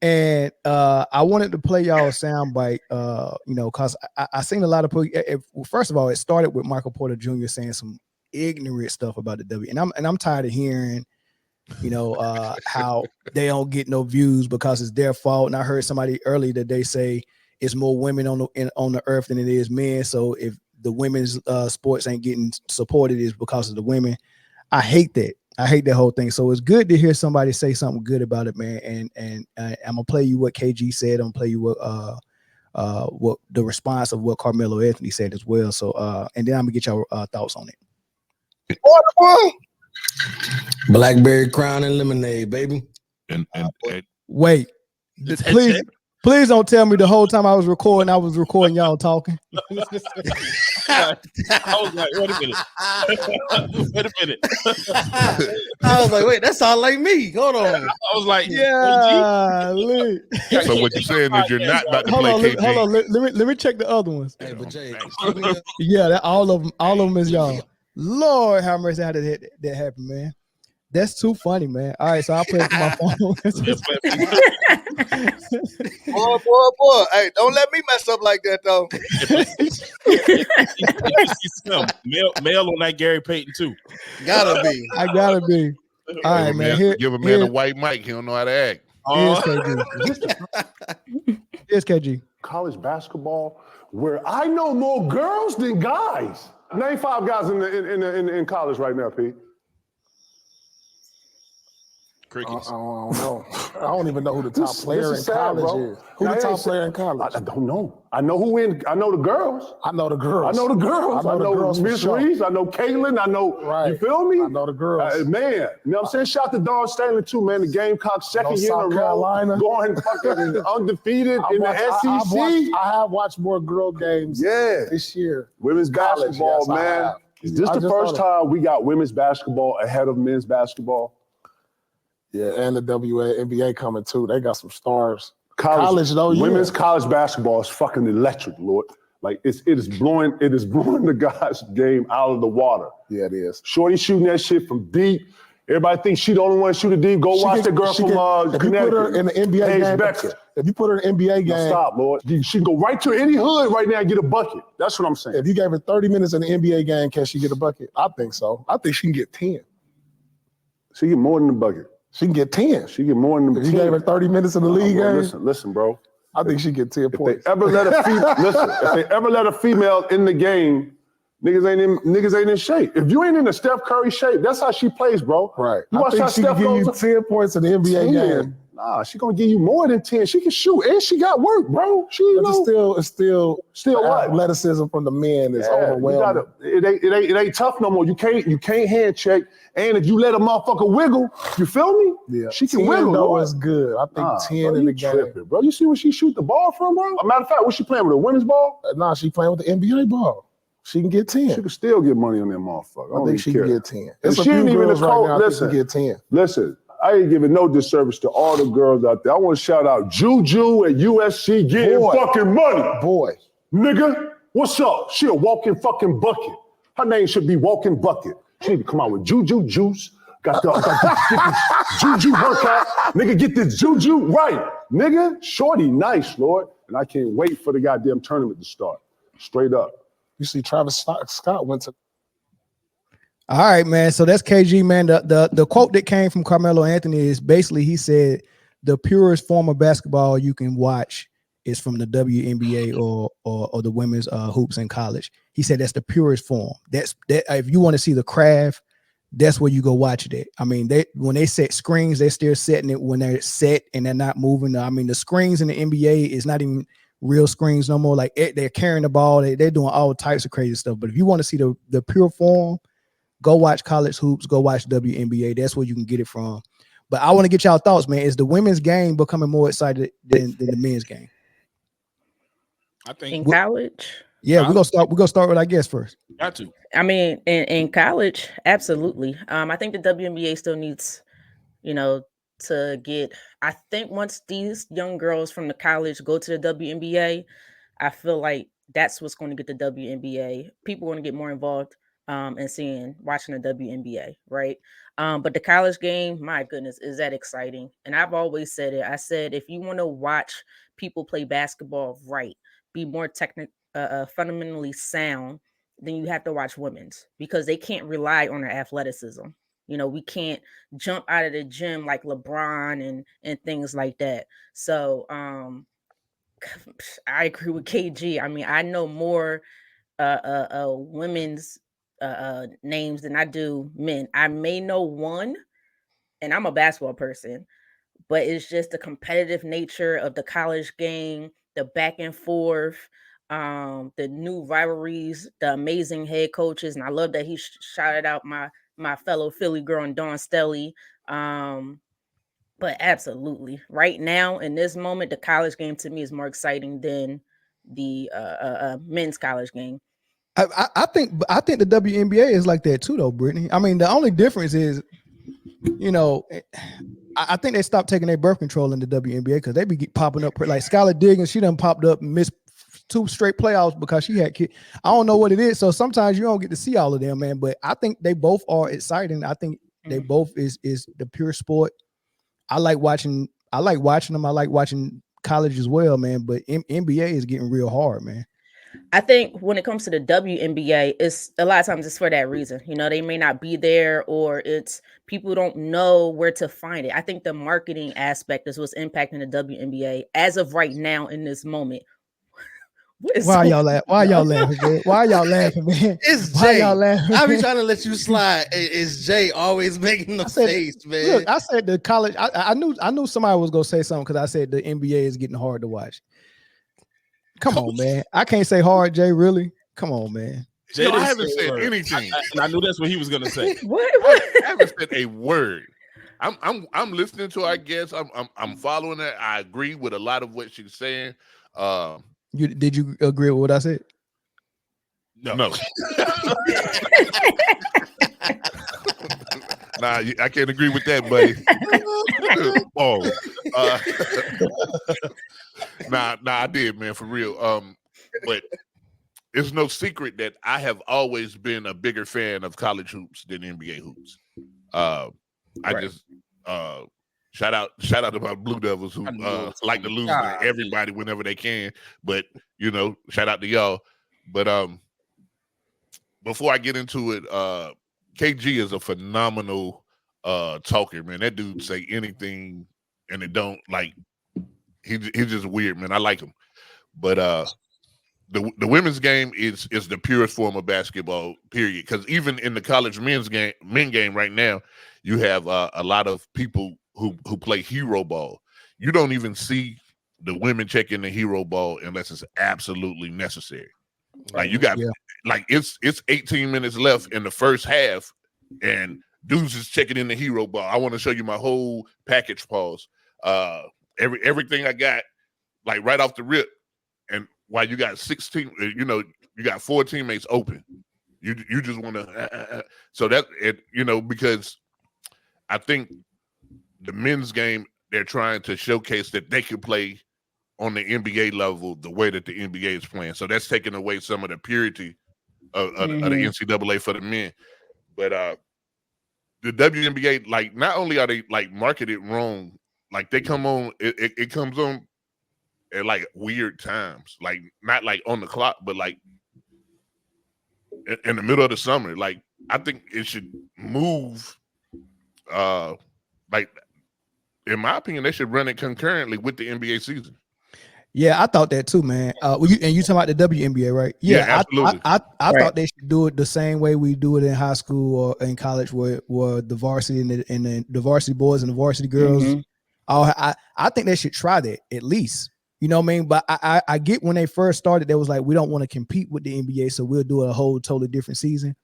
And I wanted to play y'all a soundbite, because I seen a lot of people. First of all, it started with Michael Porter Jr. saying some ignorant stuff about the W, and I'm tired of hearing, how they don't get no views because it's their fault. And I heard somebody earlier that they say it's more women on the earth than it is men. So if the women's sports ain't getting supported, it's because of the women. I hate that. I hate that whole thing. So it's good to hear somebody say something good about it, man. And I'm gonna play you what KG said. I'm gonna play you what the response of what Carmelo Anthony said as well. So and then I'm gonna get your thoughts on it. Blackberry Crown and lemonade, baby. And wait, please don't tell me the whole time I was recording y'all talking. I was like, wait a minute. I was like, wait, that sounds like me. Hold on. I was like, yeah. So what you're saying is you're not about to play KG. Hold on. Let me check the other ones. Hey, but Jay, yeah, all of them is y'all. Lord, how mercy, how did that happen, man? That's too funny, man. All right, so I'll play it from my phone. boy. Hey, don't let me mess up like that, though. Mail on that Gary Payton, too. Gotta be. I gotta be. All right, man. Give a man a white mic. He don't know how to act. Here's KG. College basketball, where I know more girls than guys. Name 5 guys in college right now, Pete. Crickets. I don't know. I don't even know who the top player in college is. Who the top player in college? I don't know. I know I know the girls. I know the girls. I know Miss Reeves. I know Caitlin. I know, you feel me? I know the girls. Man, you know what I'm saying? Shout out to Dawn Stanley, too, man. The Gamecocks second year in a row. Going fucking undefeated in the SEC. I have watched more girl games this year. Women's basketball, man. Is this the first time we got women's basketball ahead of men's basketball? Yeah, and the WNBA coming too. They got some stars. College though, women's college basketball is fucking electric, Lord. Like it is blowing the guys' game out of the water. Yeah, it is. Shorty shooting that shit from deep. Everybody thinks she the only one shooting deep. Go watch the girl from Connecticut. If you put her in the NBA game, if you put her in the NBA game, stop, Lord. She can go right to any hood right now and get a bucket. That's what I'm saying. If you gave her 30 minutes in the NBA game, can she get a bucket? I think so. I think she can get 10. She get more than a bucket. She can get 10. She get more than 10. If you gave her 30 minutes in the league game. Listen, bro. I think she get 10 points. If they ever let a female in the game, niggas ain't in shape. If you ain't in a Steph Curry shape, that's how she plays, bro. Right. You watch how she can give you 10 points in the NBA game. Nah, she gonna give you more than 10. She can shoot, and she got work, bro. It's still what? Athleticism from the men is overwhelming. It ain't tough no more. You can't hand check. And if you let a motherfucker wiggle, you feel me? Yeah, she can wiggle. Though is good. I think 10 in the game. Tripping, bro. You see where she shoot the ball from, bro? As a matter of fact, what's she playing with, a women's ball? Nah, she playing with the NBA ball. She can get 10. She can still get money on that motherfucker. I think she can get 10. She ain't even as cold. Listen, get 10. Listen. I ain't giving no disservice to all the girls out there. I want to shout out Juju at USC getting fucking money. Boy. Nigga, what's up? She a walking fucking bucket. Her name should be Walking Bucket. She need to come out with Juju Juice. Got this Juju workout. Nigga, get this Juju right. Nigga, shorty, nice, Lord. And I can't wait for the goddamn tournament to start. Straight up. You see Travis Scott went to... All right, man. So that's KG, man. The quote that came from Carmelo Anthony is basically, he said, the purest form of basketball you can watch is from the WNBA or the women's hoops in college. He said that's the purest form. That if you want to see the craft, that's where you go watch it at. I mean, when they set screens, they're still setting it when they're set and they're not moving. I mean, the screens in the NBA is not even real screens no more. Like they're carrying the ball. They're doing all types of crazy stuff. But if you want to see the pure form, go watch college hoops, go watch WNBA. That's where you can get it from. But I want to get y'all thoughts, man. Is the women's game becoming more excited than the men's game? I think in college. Yeah, we're gonna start with our guest first. Got to. I mean, in college, absolutely. I think the WNBA still needs, to get. I think once these young girls from the college go to the WNBA, I feel like that's what's going to get the WNBA. People want to get more involved. and watching the WNBA, right? But the college game, my goodness, is that exciting? And I've always said it. I said if you want to watch people play basketball right, be more fundamentally sound, then you have to watch women's because they can't rely on their athleticism. We can't jump out of the gym like LeBron and things like that. So I agree with KG. I mean, I know more women's names than I do men. I may know one, and I'm a basketball person, but it's just the competitive nature of the college game, the back and forth, the new rivalries, the amazing head coaches, and I love that he shouted out my fellow Philly girl and Dawn Stelly. But absolutely, right now in this moment, the college game to me is more exciting than the men's college game. I think the WNBA is like that too, though, Brittany. I mean, the only difference is, I think they stopped taking their birth control in the WNBA because they be popping up like Skylar Diggins. She done popped up and missed 2 straight playoffs because she had kids. I don't know what it is. So sometimes you don't get to see all of them, man. But I think they both are exciting. I think they both is the pure sport. I like watching them. I like watching college as well, man. But NBA is getting real hard, man. I think when it comes to the WNBA, it's a lot of times it's for that reason. They may not be there, or it's people don't know where to find it. I think the marketing aspect is what's impacting the WNBA as of right now in this moment. Why y'all laughing? Why y'all laughing, man? Why y'all laughing, man? It's Why Jay. y'all laughing? I be trying to let you slide. It's Jay always making the face, man. Look, I said the college. I knew somebody was gonna say something because I said the NBA is getting hard to watch. Come on, man. I can't say hard, Jay. Really? Come on, man. Jay, I haven't said anything. And I knew that's what he was gonna say. What? I haven't said a word. I'm listening to our guests. I'm following that. I agree with a lot of what she's saying. Did you agree with what I said? No. Nah, I can't agree with that, buddy. Oh, nah, I did, man, for real. But it's no secret that I have always been a bigger fan of college hoops than NBA hoops. I just shout out to my Blue Devils who like to lose to everybody whenever they can. But shout out to y'all. But before I get into it, KG is a phenomenal talker, man. That dude say anything and it don't like he's just weird, man. I like him. But the women's game is the purest form of basketball, period. Because even in the college men game right now, you have a lot of people who play hero ball. You don't even see the women checking the hero ball unless it's absolutely necessary. Like you got like it's 18 minutes left in the first half, and dudes is checking in the hero ball. I want to show you my whole package pause. Everything I got, like right off the rip. And while you got 16, you got 4 teammates open. You just want to so that it, because I think the men's game, they're trying to showcase that they can play on the NBA level the way that the NBA is playing. So that's taking away some of the purity of the NCAA for the men. But the WNBA, like, not only are they like marketed wrong, like they come on, it comes on at like weird times, like not like on the clock, but like in the middle of the summer. Like I think it should move. Like in my opinion, they should run it concurrently with the NBA season. Yeah, I thought that too, man. You talking about the WNBA, right? Yeah, absolutely. I thought they should do it the same way we do it in high school or in college, where the varsity and the varsity boys and the varsity girls. I think they should try that at least. You know what I mean? But I get when they first started, they was like, we don't want to compete with the NBA, so we'll do a whole totally different season.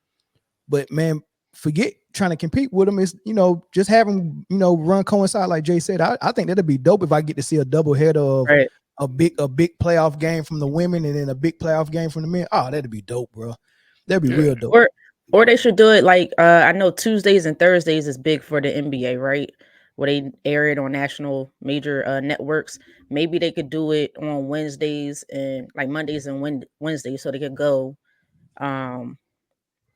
But man, forget trying to compete with them. It's just have them run coincide like Jay said. I think that'd be dope if I get to see a double header of a big playoff game from the women and then a big playoff game from the men. Oh, that'd be dope, bro. That'd be real dope. Or they should do it like I know Tuesdays and Thursdays is big for the NBA, right? Where they air it on national major networks. Maybe they could do it on Wednesdays and like Mondays and Wednesdays, so they could go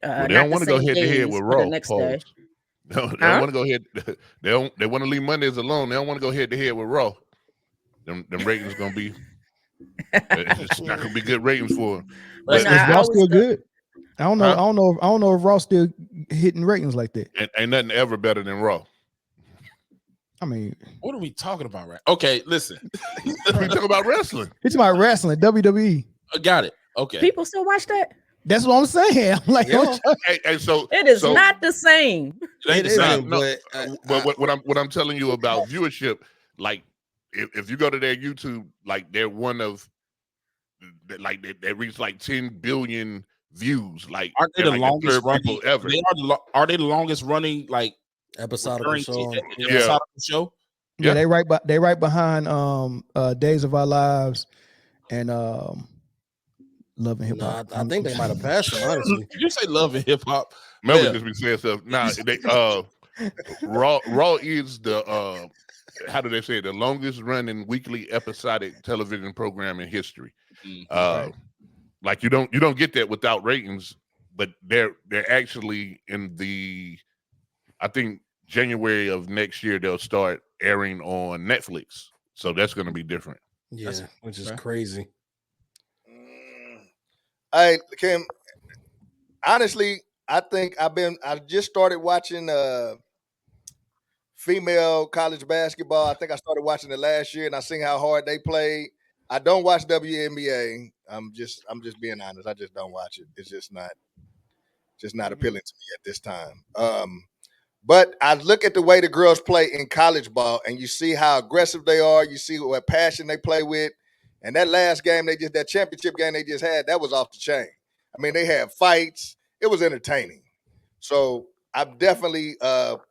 Well, they not don't the want to go same head to head days, with but the Raw. next day. No, they don't want to go ahead. They want to leave Mondays alone. They don't want to go head to head with Raw. Them ratings gonna be. It's not gonna be good ratings for them. But no, Is I Raw always still good? I don't know. Huh? I don't know if Raw still hitting ratings like that. Ain't nothing ever better than Raw. I mean, What are we talking about, right? Okay, listen. We talk about wrestling. it's about wrestling, WWE. Got it. Okay. people still watch that. That's what I'm saying. I'm like, Yeah. So It is so, not the same. It ain't It the same. isn't, no, but what I'm telling you about viewership, like if you go to their YouTube, like they're one of, like they reach like 10 billion views. Like Aren't they the like longest third running? people ever. Are they the longest running like episodical recurring show. episodical show? yeah, Yeah. they right behind Days of Our Lives and Love and Hip No, Hop. I think they might have passed them, honestly. Did you say love and hip hop? Melvin Yeah. just be saying stuff. Nah, they Raw is the how do they say it? The longest running weekly episodic television program in history. Right. Like you don't get that without ratings, but they're actually in the, I think January of next year they'll start airing on Netflix. So that's going to be different. Yeah, which is okay. crazy. Hey, Kim. Honestly, I think I just started watching female college basketball. I think I started watching it last year, and I seen how hard they played. I don't watch WNBA. I'm just being honest. I just don't watch it. It's just not appealing to me at this time. But I look at the way the girls play in college ball, and you see how aggressive they are. You see what passion they play with. And that last game that championship game they just had, that was off the chain. I mean, they had fights. It was entertaining. So I'm definitely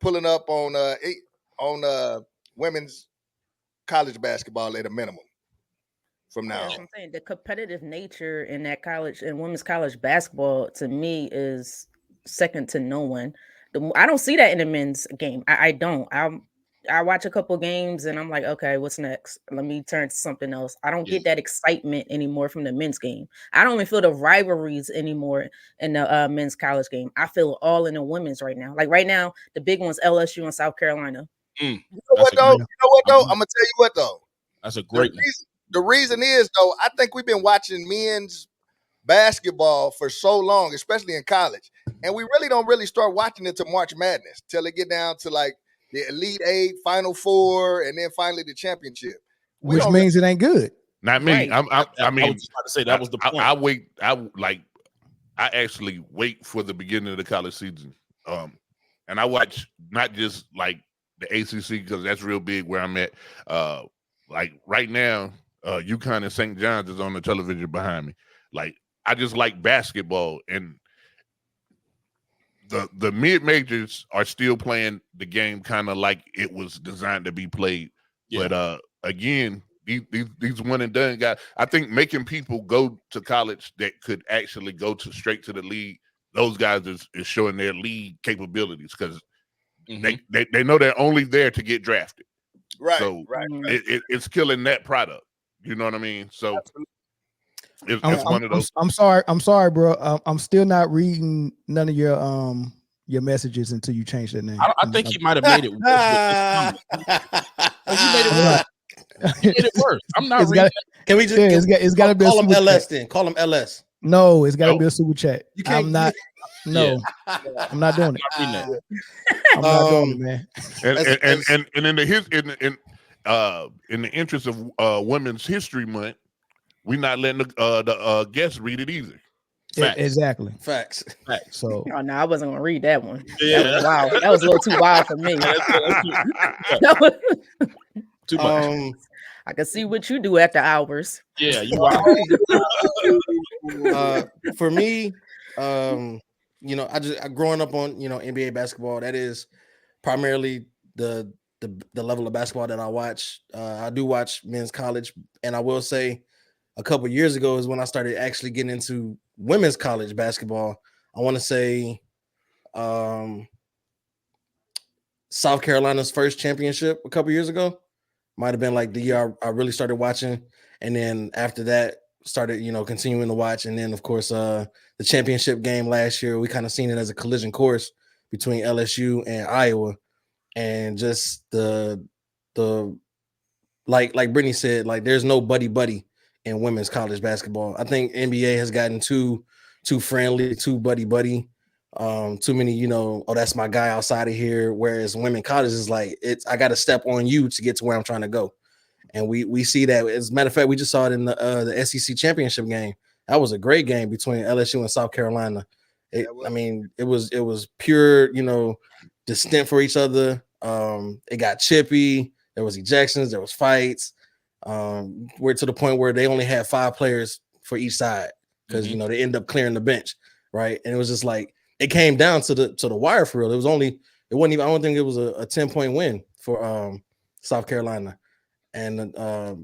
pulling up on women's college basketball at a minimum from now That's on. what I'm saying. The competitive nature in that college and women's college basketball to me is second to no one. I don't see that in the men's game. I don't. I watch a couple games and I'm like, okay, what's next? Let me turn to something else. I don't get that excitement anymore from the men's game. I don't even feel the rivalries anymore in the men's college game. I feel it all in the women's right now. Like right now, the big one's LSU and South Carolina. You know what though? I'm gonna tell you what though. That's a great one. The reason is though, I think we've been watching men's basketball for so long, especially in college, and we really don't start watching it to March Madness till it get down to like the Elite Eight, Final Four, and then finally the championship. Which means it ain't good. Not me. Right. I mean, I was just about to say that was the point. I actually wait for the beginning of the college season. And I watch not just like the ACC because that's real big where I'm at. Like right now, UConn and St. John's is on the television behind me. Like I just like basketball, and the mid majors are still playing the game kind of like it was designed to be played. Yeah. But again, these one and done guys, I think making people go to college that could actually go straight to the league, those guys is showing their league capabilities because they know they're only there to get drafted. Right. So right. It's killing that product. You know what I mean? So it's one of those. I'm sorry, bro. I'm still not reading none of your messages until you change that name. I think he might have made it worse. He made it worse. He made it worse. I'm not reading. Can we just? It's got to be a call him super LS chat. then. Call him LS. No, it's got to be a super chat. You can't. I'm not. No, I'm not doing it. I'm not reading that. I'm not doing it, man. And in the interest of Women's History Month, we're not letting the guests read it either. Exactly. Facts. So Oh no, I wasn't gonna read that one. Yeah. Wow, that was a little too wild for me. Too much. I can see what you do after hours. Yeah, you are. For me, I growing up on NBA basketball. That is primarily the level of basketball that I watch. I do watch men's college, and I will say, a couple years ago is when I started actually getting into women's college basketball. I want to say, South Carolina's first championship a couple years ago might have been like the year I really started watching, and then after that, started, continuing to watch. And then of course, the championship game last year, we kind of seen it as a collision course between LSU and Iowa. And just the like Brittany said, like there's no buddy in women's college basketball. I think NBA has gotten too friendly, too buddy. Too many, that's my guy outside of here. Whereas women college is like, I got to step on you to get to where I'm trying to go. And we see that. As a matter of fact, we just saw it in the SEC championship game. That was a great game between LSU and South Carolina. It was pure, distinct for each other. It got chippy. There was ejections. There was fights. We're to the point where they only had 5 players for each side because they end up clearing the bench, right? And it was just like it came down to the wire for real. It wasn't even. I don't think it was a 10-point win for South Carolina. And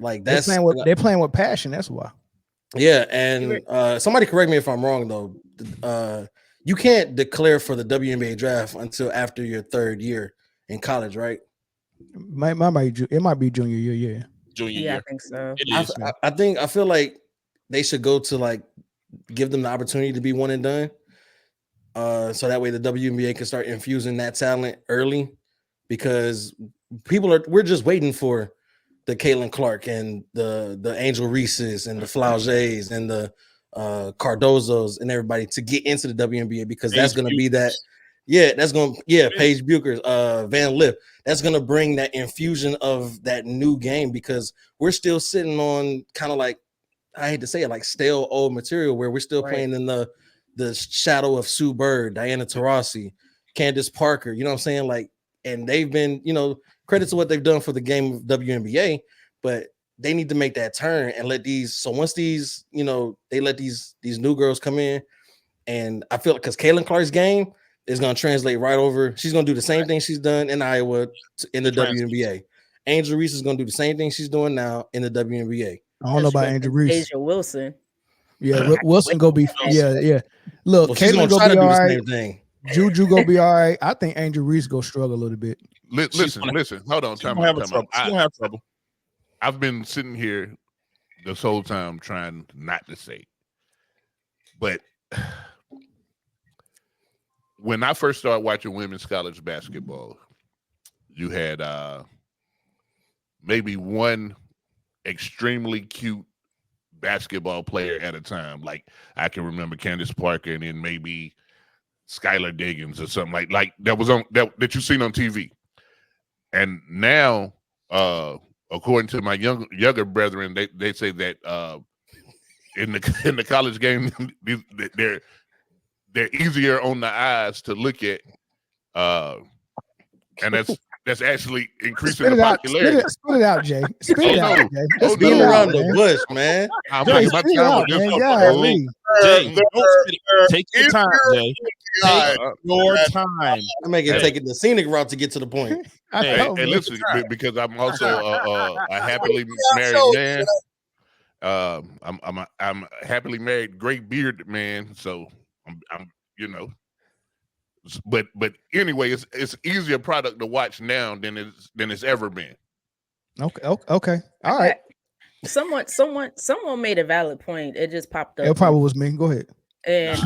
like that's they're playing with passion. That's why. Yeah, and somebody correct me if I'm wrong though. You can't declare for the WNBA draft until after your 3rd year in college, right? It might be junior year. Yeah, junior year. I think so. It is. I feel like they should go to like give them the opportunity to be one and done. So that way the WNBA can start infusing that talent early, because we're just waiting for the Caitlin Clark and the Angel Reeses and the Flaugers and the Cardozos and everybody to get into the WNBA, because that's going to be that. Yeah, that's going to, Paige Buchers, Van Lip. That's going to bring that infusion of that new game, because we're still sitting on kind of like, I hate to say it, like stale old material where we're still playing in the shadow of Sue Bird, Diana Taurasi, Candace Parker, you know what I'm saying? Like, and they've been, credit to what they've done for the game of WNBA, but they need to make that turn and let once these, they let these new girls come in, and I feel like because Caitlin Clark's game is going to translate right over. She's going to do the same thing she's done in Iowa in the WNBA. Angel Reese is going to do the same thing she's doing now in the WNBA. I don't know about Angel Reese. Asia Wilson. Yeah, Wilson go be Look, Caitlin go be all right. Juju go be all right. I think Angel Reese go struggle a little bit. Listen. Hold on. Time out. She don't have trouble. I've been sitting here this whole time trying not to say, but when I first started watching women's college basketball, you had maybe one extremely cute basketball player at a time. Like I can remember Candace Parker, and then maybe Skylar Diggins or something like that was on that you've seen on TV. And now, according to my younger brethren, they say that in the college game, they're easier on the eyes to look at, and that's actually increasing the popularity. Spit it out, Jay. Spit it out, Jay. Let's beat around the bush, man. Jay, take your time, Jay. Take your time. I'm taking the scenic route to get to the point. Hey, listen, because I'm also a happily married man. I'm a happily married, great bearded man. So I'm but anyway, it's easier product to watch now than it's ever been. Okay. All right. Someone made a valid point. It just popped up. It probably was me. Go ahead. And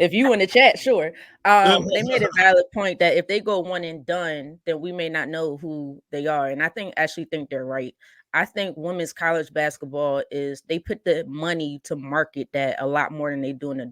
if you in the chat, sure. They made a valid point that if they go one and done, then we may not know who they are. And I actually think they're right. I think women's college basketball they put the money to market that a lot more than they do in the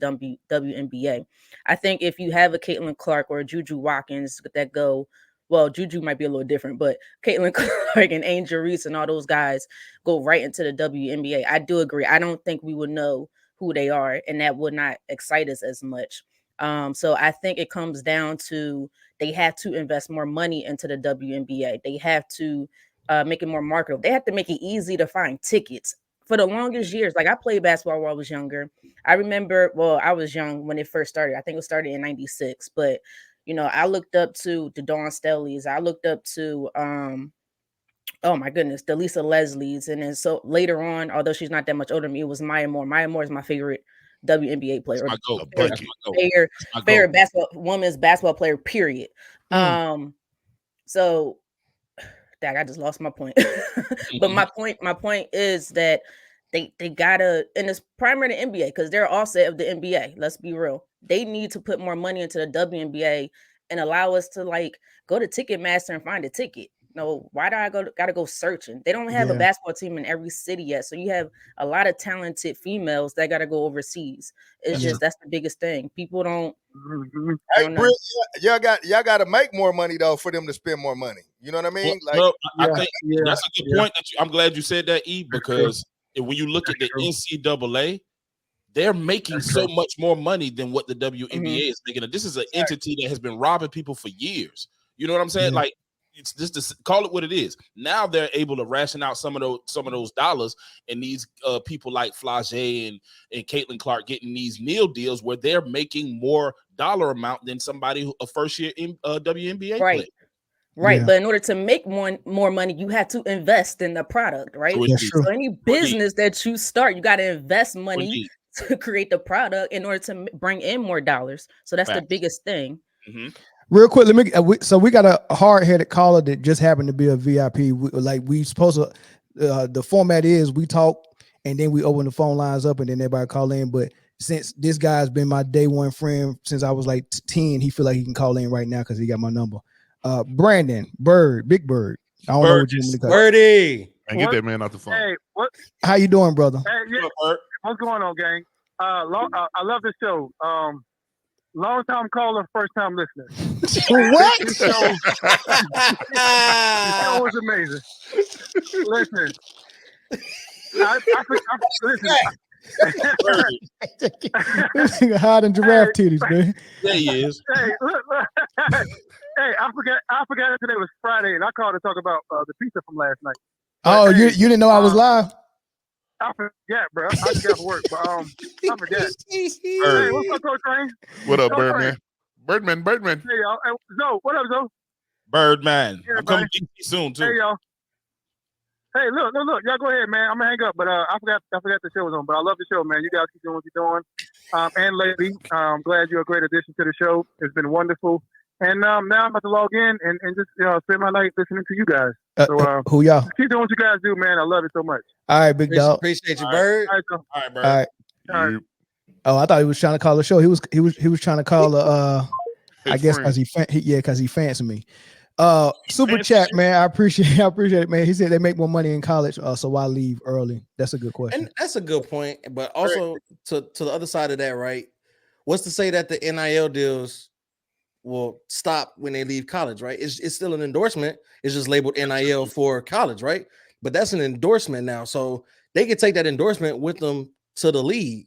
WNBA. I think if you have a Caitlin Clark or a Juju Watkins that go, well, Juju might be a little different, but Caitlin Clark and Angel Reese and all those guys go right into the WNBA. I do agree. I don't think we would know who they are, and that would not excite us as much. So I think it comes down to they have to invest more money into the WNBA. They have to make it more marketable. They have to make it easy to find tickets. For the longest years, like I played basketball while I was younger. I remember, I was young when it first started. I think it started in 96, but I looked up to the Dawn Stellies. I looked up to, oh my goodness, the Lisa Leslies. And then so later on, although she's not that much older than me, it was Maya Moore. Maya Moore is my favorite WNBA player. Favorite women's basketball player, period. So Dang, I just lost my point. But my point is that they gotta, and it's primary the NBA because they're offset of the NBA. Let's be real. They need to put more money into the WNBA and allow us to like go to Ticketmaster and find a ticket. No, why do I gotta go searching? They don't have a basketball team in every city yet. So you have a lot of talented females that gotta go overseas. It's just that's the biggest thing. People don't. Hey, Britt, y'all got to make more money though for them to spend more money. You know what I mean? I think that's a good point. I'm glad you said that, E, because when you look at the NCAA, they're making so much more money than what the WNBA is making. This is an entity that has been robbing people for years. You know what I'm saying? Like, it's just to call it what it is. Now they're able to ration out some of those dollars, and these people like Flage and Caitlin Clark getting these meal deals where they're making more dollar amount than somebody who a first year in WNBA player. Right, but in order to make more money, you have to invest in the product, right? So any business that you start, you got to invest money to create the product in order to bring in more dollars. So that's the biggest thing. Real quick, let me. So we got a hard-headed caller that just happened to be a VIP. We supposed to. The format is we talk and then we open the phone lines up and then everybody call in. But since this guy's been my day one friend since I was like 10, he feel like he can call in right now because he got my number. Brandon Big Bird. I don't know what you want to call Birdie. And get that man off the phone. Hey, what? How you doing, brother? Hey, what's going on, gang? I love the show. Long time caller, first time listener. What? This show was amazing. Listen, listen. Hiding giraffe titties, man. Yeah, he is. Hey, look. Hey, I forgot that today was Friday, and I called to talk about the pizza from last night. Oh, you didn't know I was live? I forgot, bro. I just got to work, but I forgot. Hey, what's up, Coach Train? What up, Birdman? Birdman. Hey, y'all. Hey, Zoe, what up, Zoe? Birdman. Yeah, I'm coming to you soon, too. Hey, y'all. Hey, look. Y'all go ahead, man. I'm going to hang up, but I forgot the show was on, but I love the show, man. You guys keep doing what you're doing. And lady, I'm glad you're a great addition to the show. It's been wonderful. And now I'm about to log in and just spend my night listening to you guys. So who y'all? Keep doing what you guys do, man. I love it so much. All right, big dog. Appreciate you, Bird. All right, Bird. All right. Oh, I thought he was trying to call the show. He was trying to call I guess because he fancy me. Super chat, man. I appreciate it, man. He said they make more money in college, so why leave early? That's a good question. And that's a good point. But also to the other side of that, right? What's to say that the NIL deals will stop when they leave college, right? It's still an endorsement. It's just labeled NIL for college, right? But that's an endorsement now. So they can take that endorsement with them to the league.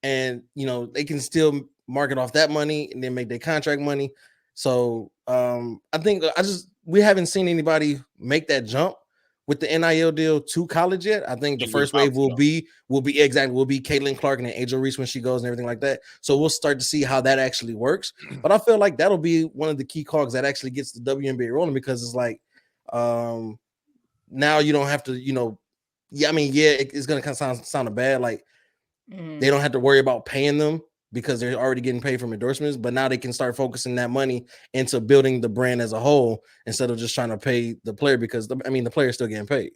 And, they can still market off that money and then make their contract money. So I think we haven't seen anybody make that jump with the NIL deal to college yet. I think the first wave will be Caitlin Clark and then Angel Reese when she goes and everything like that. So we'll start to see how that actually works. But I feel like that'll be one of the key cogs that actually gets the WNBA rolling, because it's like now you don't have to, it's gonna kind of sound bad. Like they don't have to worry about paying them because they're already getting paid from endorsements, but now they can start focusing that money into building the brand as a whole instead of just trying to pay the player, because the player's still getting paid.